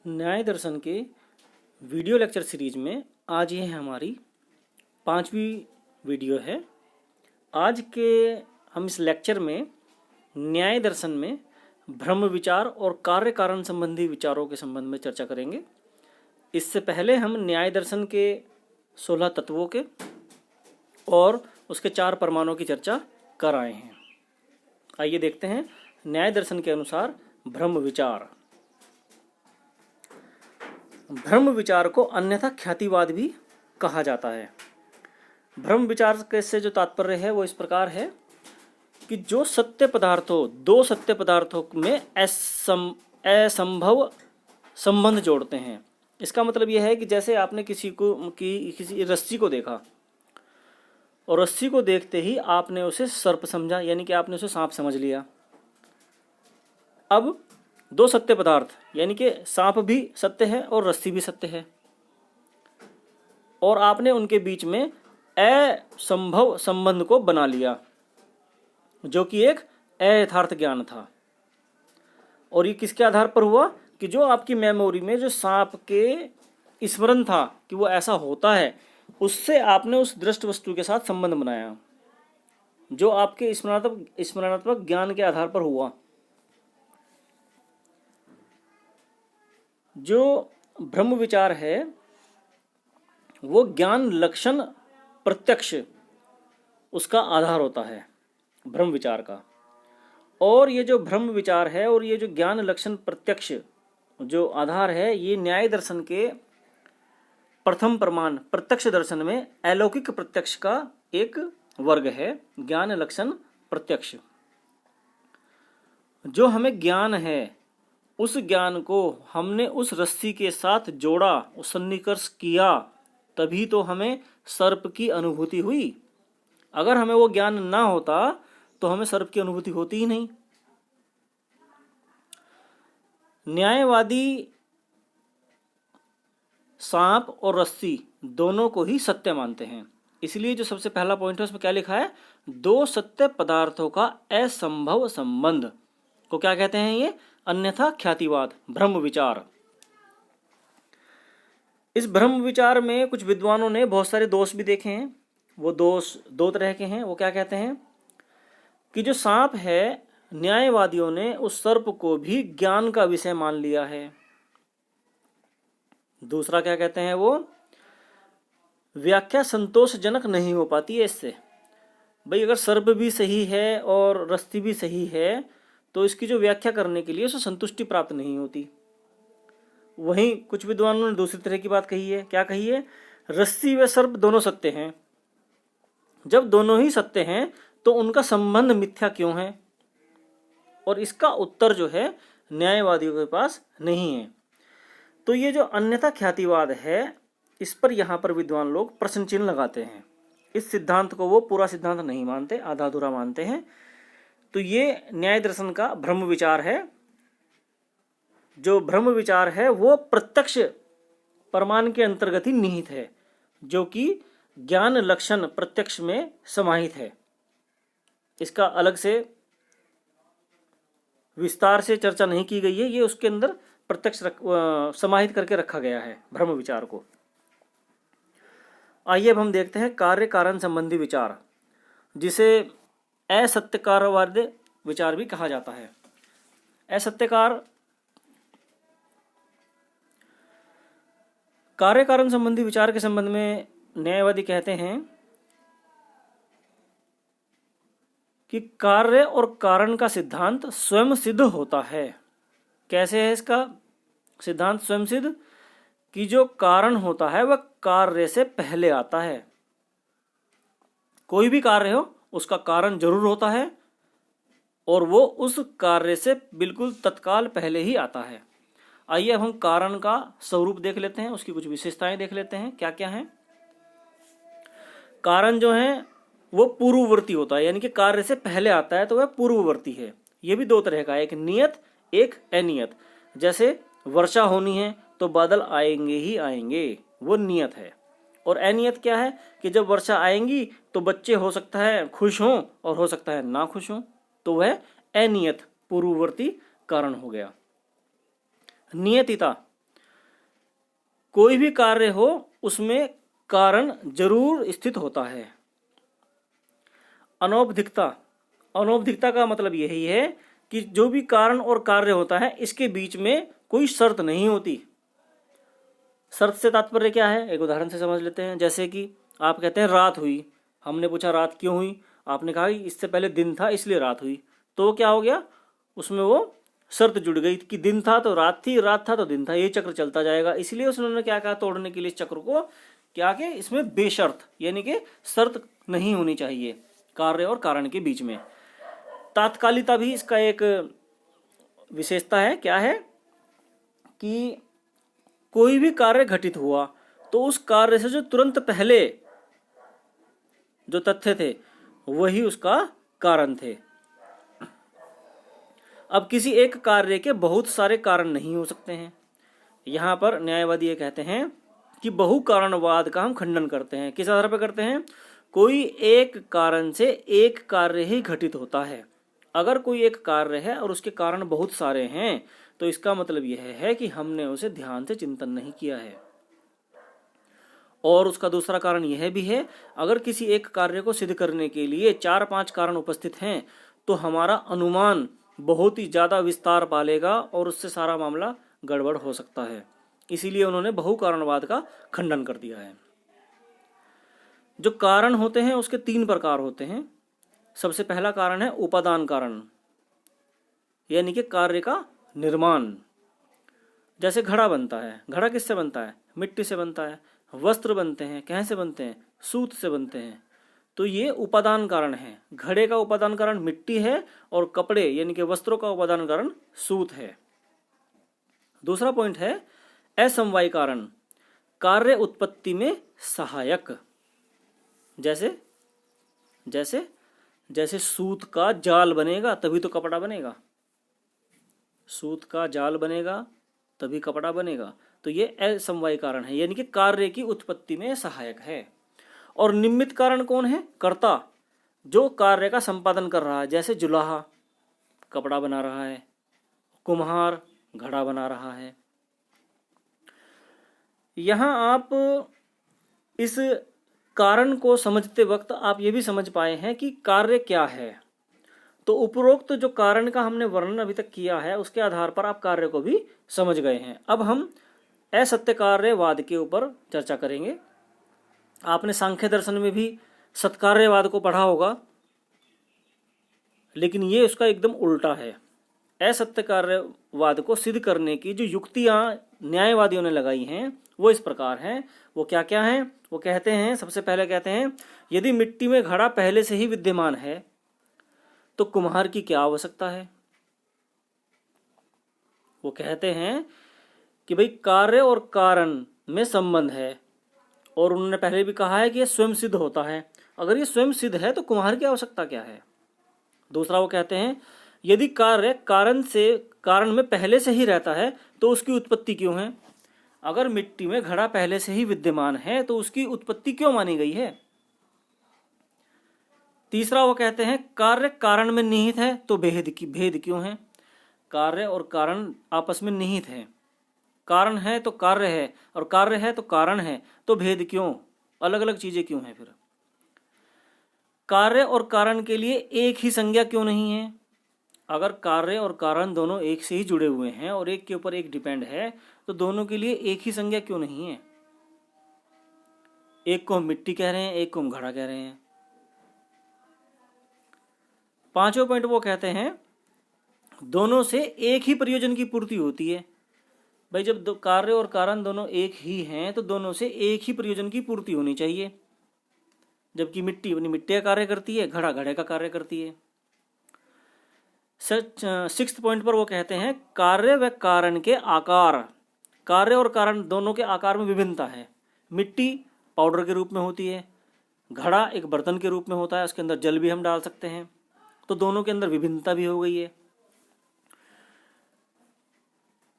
न्याय दर्शन के video lecture series में आज ये हमारी 5वीं वीडियो है। आज के हम इस लेक्चर में न्याय दर्शन में ब्रह्म विचार और कार्य कारण संबंधी विचारों के संबंध में चर्चा करेंगे। इससे पहले हम न्याय दर्शन के 16 तत्वों के और उसके 4 प्रमाणों की चर्चा कर आए हैं। आइए देखते हैं न्याय दर्शन के अनुसार ब्रह्म विचार। ब्रह्म विचार को अन्यथा ख्यातिवाद भी कहा जाता है। ब्रह्म विचार से जो तात्पर्य है वो इस प्रकार है कि जो सत्य पदार्थों, दो सत्य पदार्थों में असंभव संबंध जोड़ते हैं। इसका मतलब यह है कि जैसे आपने किसी रस्सी को देखा और रस्सी को देखते ही आपने उसे सर्प समझा, यानी कि आपने उसे सांप समझ लिया। अब दो सत्य पदार्थ यानी कि सांप भी सत्य है और रस्सी भी सत्य है, और आपने उनके बीच में असंभव संबंध को बना लिया जो कि एक अयथार्थ ज्ञान था। और ये किसके आधार पर हुआ कि जो आपकी मेमोरी में जो सांप के स्मरण था कि वो ऐसा होता है, उससे आपने उस दृष्ट वस्तु के साथ संबंध बनाया जो आपके स्मरणात्मक ज्ञान के आधार पर हुआ। जो ब्रह्म विचार है वो ज्ञान लक्षण प्रत्यक्ष उसका आधार होता है ब्रह्म विचार का। और ये जो ब्रह्म विचार है और ये जो ज्ञान लक्षण प्रत्यक्ष जो आधार है, ये न्याय दर्शन के प्रथम प्रमाण प्रत्यक्ष दर्शन में अलौकिक प्रत्यक्ष का एक वर्ग है। ज्ञान लक्षण प्रत्यक्ष जो हमें ज्ञान है, उस ज्ञान को हमने उस रस्सी के साथ जोड़ा, उस सन्निकर्ष किया, तभी तो हमें सर्प की अनुभूति हुई। अगर हमें वो ज्ञान ना होता तो हमें सर्प की अनुभूति होती ही नहीं। न्यायवादी सांप और रस्सी दोनों को ही सत्य मानते हैं। इसलिए जो सबसे पहला पॉइंट है उसमें क्या लिखा है, दो सत्य पदार्थों का असंभव संबंध को क्या कहते हैं, ये अन्यथा ख्यातिवाद, ब्रह्म विचार। इस ब्रह्म विचार में कुछ विद्वानों ने बहुत सारे दोष भी देखे हैं। वो दोष दो तरह के हैं। वो क्या कहते हैं कि जो सांप है, न्यायवादियों ने उस सर्प को भी ज्ञान का विषय मान लिया है। दूसरा क्या कहते हैं, वो व्याख्या संतोषजनक नहीं हो पाती है इससे। भाई अगर सर्प भी सही है और रस्सी भी सही है तो इसकी जो व्याख्या करने के लिए उसे संतुष्टि प्राप्त नहीं होती। वहीं कुछ विद्वानों ने दूसरी तरह की बात कही है। क्या कही है, रस्सी व सर्प दोनों सत्य हैं। जब दोनों ही सत्य हैं तो उनका संबंध मिथ्या क्यों है? और इसका उत्तर जो है न्यायवादियों के पास नहीं है। तो ये जो अन्यथा ख्यातिवाद है, इस पर यहां पर विद्वान लोग प्रश्न चिन्ह लगाते हैं। इस सिद्धांत को वो पूरा सिद्धांत नहीं मानते, आधा अधूरा मानते हैं। तो ये न्याय दर्शन का ब्रह्म विचार है। जो ब्रह्म विचार है वो प्रत्यक्ष प्रमाण के अंतर्गत ही निहित है, जो कि ज्ञान लक्षण प्रत्यक्ष में समाहित है। इसका अलग से विस्तार से चर्चा नहीं की गई है, ये उसके अंदर प्रत्यक्ष समाहित करके रखा गया है ब्रह्म विचार को। आइए अब हम देखते हैं कार्य कारण संबंधी विचार, जिसे असत्यकारवाद विचार भी कहा जाता है। असत्यकार कार्य कारण संबंधी विचार के संबंध में न्यायवादी कहते हैं कि कार्य और कारण का सिद्धांत स्वयं सिद्ध होता है। कैसे है इसका सिद्धांत स्वयं सिद्ध? कि जो कारण होता है वह कार्य से पहले आता है। कोई भी कार्य हो उसका कारण जरूर होता है और वो उस कार्य से बिल्कुल तत्काल पहले ही आता है। आइए अब हम कारण का स्वरूप देख लेते हैं, उसकी कुछ विशेषताएं देख लेते हैं क्या क्या है। कारण जो है वो पूर्ववर्ती होता है, यानी कि कार्य से पहले आता है तो वह पूर्ववर्ती है। ये भी दो तरह का है, एक नियत एक अनियत। जैसे वर्षा होनी है तो बादल आएंगे ही आएंगे, वो नियत है। और अनियत क्या है कि जब वर्षा आएंगी तो बच्चे हो सकता है खुश हों और हो सकता है ना खुश हों, तो वह अनियत पूर्ववर्ती कारण हो गया। नियतिता कोई भी कार्य हो उसमें कारण जरूर स्थित होता है। अनौपधिकता, अनौपधिकता का मतलब यही है कि जो भी कारण और कार्य होता है इसके बीच में कोई शर्त नहीं होती। शर्त से तात्पर्य क्या है, एक उदाहरण से समझ लेते हैं। जैसे कि आप कहते हैं रात हुई, हमने पूछा रात क्यों हुई, आपने कहा कि इससे पहले दिन था इसलिए रात हुई, तो क्या हो गया, उसमें वो शर्त जुड़ गई कि दिन था तो रात थी, रात था तो दिन था, ये चक्र चलता जाएगा। इसलिए उसने क्या कहा, तोड़ने के लिए इस चक्र को क्या कि इसमें बेशर्त यानी कि शर्त नहीं होनी चाहिए कार्य और कारण के बीच में। तात्कालिकता भी इसका एक विशेषता है। क्या है कि कोई भी कार्य घटित हुआ तो उस कार्य से जो तुरंत पहले जो तथ्य थे वही उसका कारण थे। अब किसी एक कार्य के बहुत सारे कारण नहीं हो सकते हैं। यहां पर न्यायवादी ये कहते हैं कि बहु कारणवाद का हम खंडन करते हैं। किस आधार पर करते हैं, कोई एक कारण से एक कार्य ही घटित होता है। अगर कोई एक कार्य है और उसके कारण बहुत सारे हैं तो इसका मतलब यह है कि हमने उसे ध्यान से चिंतन नहीं किया है। और उसका दूसरा कारण यह भी है, अगर किसी एक कार्य को सिद्ध करने के लिए 4-5 कारण उपस्थित हैं तो हमारा अनुमान बहुत ही ज्यादा विस्तार पालेगा और उससे सारा मामला गड़बड़ हो सकता है। इसीलिए उन्होंने बहु कारणवाद का खंडन कर दिया है। जो कारण होते हैं उसके 3 प्रकार होते हैं। सबसे पहला कारण है उपादान कारण, यानी कि कार्य का निर्माण। जैसे घड़ा बनता है, घड़ा किससे बनता है, मिट्टी से बनता है। वस्त्र बनते हैं, कहाँ से बनते हैं, सूत से बनते हैं। तो ये उपादान कारण है। घड़े का उपादान कारण मिट्टी है और कपड़े यानी कि वस्त्रों का उपादान कारण सूत है। दूसरा पॉइंट है असमवाय कारण, कार्य उत्पत्ति में सहायक। जैसे जैसे जैसे सूत का जाल बनेगा तभी तो कपड़ा बनेगा, सूत का जाल बनेगा तभी कपड़ा बनेगा। तो ये असमवाय कारण है, यानी कि कार्य की उत्पत्ति में सहायक है। और निमित्त कारण कौन है, कर्ता, जो कार्य का संपादन कर रहा है। जैसे जुलाहा कपड़ा बना रहा है, कुम्हार घड़ा बना रहा है। यहां आप इस कारण को समझते वक्त आप ये भी समझ पाए हैं कि कार्य क्या है। तो उपरोक्त जो कारण का हमने वर्णन अभी तक किया है उसके आधार पर आप कार्य को भी समझ गए हैं। अब हम असत्यकार्यवाद के ऊपर चर्चा करेंगे। आपने सांख्य दर्शन में भी सत्कार्यवाद को पढ़ा होगा, लेकिन ये उसका एकदम उल्टा है। असत्यकार्यवाद को सिद्ध करने की जो युक्तियां न्यायवादियों ने लगाई हैं वो इस प्रकार हैं। वो क्या क्या हैं, वो कहते हैं, सबसे पहले कहते हैं यदि मिट्टी में घड़ा पहले से ही विद्यमान है तो कुम्हार की क्या आवश्यकता है। वो कहते हैं कि भाई कार्य और कारण में संबंध है, और उन्होंने पहले भी कहा है कि यह स्वयं सिद्ध होता है। अगर ये स्वयं सिद्ध है तो कुम्हार की आवश्यकता क्या है। दूसरा वो कहते हैं यदि कार्य कारण में पहले से ही रहता है तो उसकी उत्पत्ति क्यों है। अगर मिट्टी में घड़ा पहले से ही विद्यमान है तो उसकी उत्पत्ति क्यों मानी गई है। तीसरा वो कहते हैं कार्य कारण में निहित है तो भेद क्यों है। कार्य और कारण आपस में निहित है, कारण है तो कार्य है और कार्य है तो कारण है, तो भेद क्यों, अलग अलग चीजें क्यों हैं। फिर कार्य और कारण के लिए एक ही संज्ञा क्यों नहीं है। अगर कार्य और कारण दोनों एक से ही जुड़े हुए हैं और एक के ऊपर एक डिपेंड है तो दोनों के लिए एक ही संज्ञा क्यों नहीं है। एक को हम मिट्टी कह रहे हैं, एक को हम घड़ा कह रहे हैं। पांचवें पॉइंट वो कहते हैं दोनों से एक ही प्रयोजन की पूर्ति होती है। भाई जब कार्य और कारण दोनों एक ही हैं तो दोनों से एक ही प्रयोजन की पूर्ति होनी चाहिए। जबकि मिट्टी अपनी मिट्टी का कार्य करती है, घड़ा घड़े का कार्य करती है। सिक्स्थ पॉइंट पर वो कहते हैं कार्य व कारण के आकार, कार्य और कारण दोनों के आकार में विभिन्नता है। मिट्टी पाउडर के रूप में होती है, घड़ा एक बर्तन के रूप में होता है, उसके अंदर जल भी हम डाल सकते हैं, तो दोनों के अंदर विभिन्नता भी हो गई है।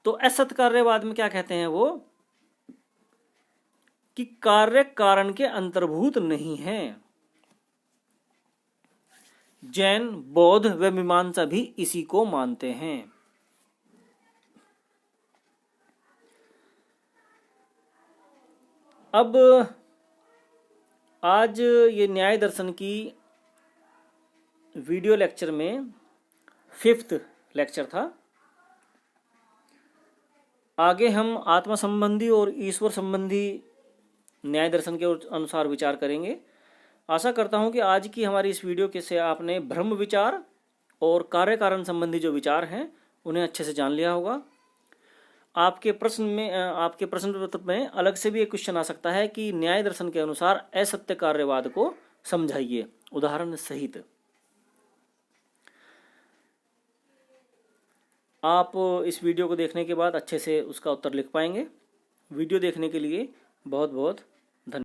तो असत्कार्यवाद में क्या कहते हैं वो कि कार्य कारण के अंतर्भूत नहीं है। जैन, बौद्ध व मीमांसा भी इसी को मानते हैं। अब आज ये न्याय दर्शन की वीडियो लेक्चर में 5th लेक्चर था। आगे हम आत्मा संबंधी और ईश्वर संबंधी न्याय दर्शन के अनुसार विचार करेंगे। आशा करता हूं कि आज की हमारी इस वीडियो के से आपने ब्रह्म विचार और कार्य कारण संबंधी जो विचार हैं उन्हें अच्छे से जान लिया होगा। आपके प्रश्न पत्र में अलग से भी एक क्वेश्चन आ सकता है कि न्याय दर्शन के अनुसार असत्य कार्यवाद को समझाइए उदाहरण सहित। आप इस वीडियो को देखने के बाद अच्छे से उसका उत्तर लिख पाएंगे। वीडियो देखने के लिए बहुत बहुत